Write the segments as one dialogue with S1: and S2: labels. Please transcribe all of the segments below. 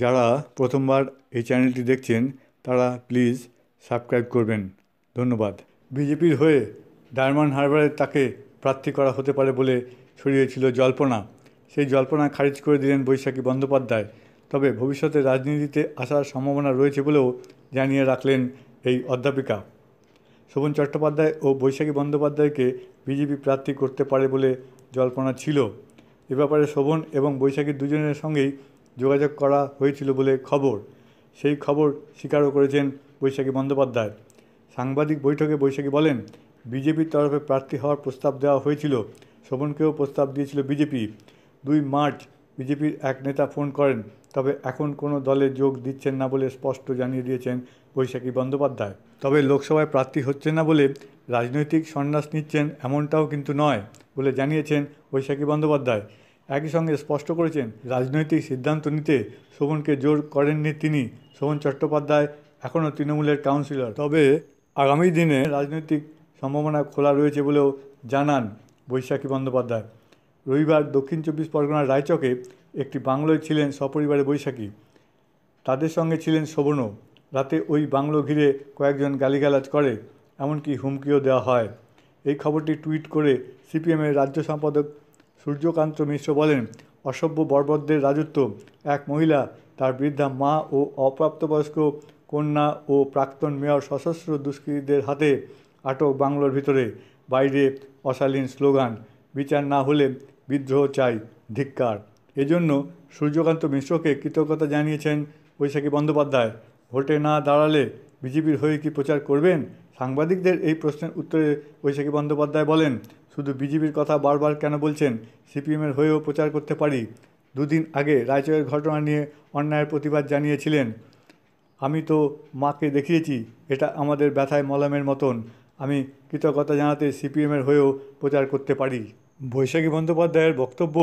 S1: যারা প্রথমবার এই চ্যানেলটি দেখছেন তারা প্লিজ সাবস্ক্রাইব করবেন। ধন্যবাদ। বিজেপির হয়ে ডায়মন্ড হারবারে তাকে প্রার্থী করা হতে পারে বলে ছড়িয়েছিল জল্পনা। সেই জল্পনা খারিজ করে দিলেন বৈশাখী বন্দ্যোপাধ্যায়। তবে ভবিষ্যতে রাজনীতিতে আসার সম্ভাবনা রয়েছে বলেও জানিয়ে রাখলেন এই অধ্যাপিকা। শোভন চট্টোপাধ্যায় ও বৈশাখী বন্দ্যোপাধ্যায়কে বিজেপি প্রার্থী করতে পারে বলে জল্পনা ছিল। এ ব্যাপারে শোভন এবং বৈশাখী দুজনের সঙ্গেই যোগাযোগ করা হয়েছিল বলে খবর। সেই খবর স্বীকারও করেছেন বৈশাখী বন্দ্যোপাধ্যায়। সাংবাদিক বৈঠকে বৈশাখী বলেন, বিজেপির তরফে প্রার্থী হওয়ার প্রস্তাব দেওয়া হয়েছিল। শোভনকেও প্রস্তাব দিয়েছিল বিজেপি। 2 মার্চ বিজেপির এক নেতা ফোন করেন, তবে এখন কোনো দলে যোগ দিচ্ছেন না বলে স্পষ্ট জানিয়ে দিয়েছেন বৈশাখী বন্দ্যোপাধ্যায়। তবে লোকসভায় প্রার্থী হচ্ছেন না বলে রাজনৈতিক সন্ন্যাস নিচ্ছেন এমনটাও কিন্তু নয় বলে জানিয়েছেন বৈশাখী বন্দ্যোপাধ্যায়। একই সঙ্গে স্পষ্ট করেছেন, রাজনৈতিক সিদ্ধান্ত নিতে শোভনকে জোর করেননি তিনি। শোভন চট্টোপাধ্যায় এখনও তৃণমূলের কাউন্সিলর। তবে আগামী দিনে রাজনৈতিক সম্ভাবনা খোলা রয়েছে বলেও জানান বৈশাখী বন্দ্যোপাধ্যায়। রবিবার দক্ষিণ 24 পরগনার রায়চকে একটি বাংলোয় ছিলেন সপরিবারে বৈশাখী। তাদের সঙ্গে ছিলেন শোভনও। রাতে ওই বাংলো ঘিরে কয়েকজন গালিগালাজ করে, এমনকি হুমকিও দেওয়া হয়। এই খবরটি টুইট করে সিপিএমের রাজ্য সম্পাদক সূর্যকান্ত মিশ্র বলেন, অসভ্য বর্বরদের রাজত্ব। এক মহিলা, তার বৃদ্ধা মা ও অপ্রাপ্তবয়স্ক কন্যা ও প্রাক্তন মেয়র সশস্ত্র দুষ্কৃতীদের হাতে আটক বাংলোর ভিতরে। বাইরে অশালীন স্লোগান, বিচার না হলে বিদ্রোহ চাই, ধিক্কার। এজন্য সূর্যকান্ত মিশ্রকে কৃতজ্ঞতা জানিয়েছেন বৈশাখী বন্দ্যোপাধ্যায়। ভোটে না দাঁড়ালে বিজেপির হয়ে কি প্রচার করবেন? সাংবাদিকদের এই প্রশ্নের উত্তরে বৈশাখী বন্দ্যোপাধ্যায় বলেন, শুধু বিজেপির কথা বারবার কেন বলছেন? সিপিএমের হয়েও প্রচার করতে পারি। 2 দিন আগে রায়চকের ঘটনা নিয়ে অন্যায়ের প্রতিবাদ জানিয়েছিলেন। আমি তো মাকে দেখিয়েছি, এটা আমাদের ব্যথায় মলমের মতন। আমি কৃতজ্ঞতা জানাতে সিপিএমের হয়েও প্রচার করতে পারি। বৈশাখী বন্দ্যোপাধ্যায়ের বক্তব্য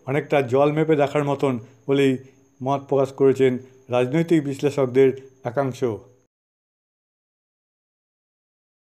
S1: অনেকটা জল মেপে দেখার মতন বলেই মত প্রকাশ করেছেন রাজনৈতিক বিশ্লেষকদের একাংশ।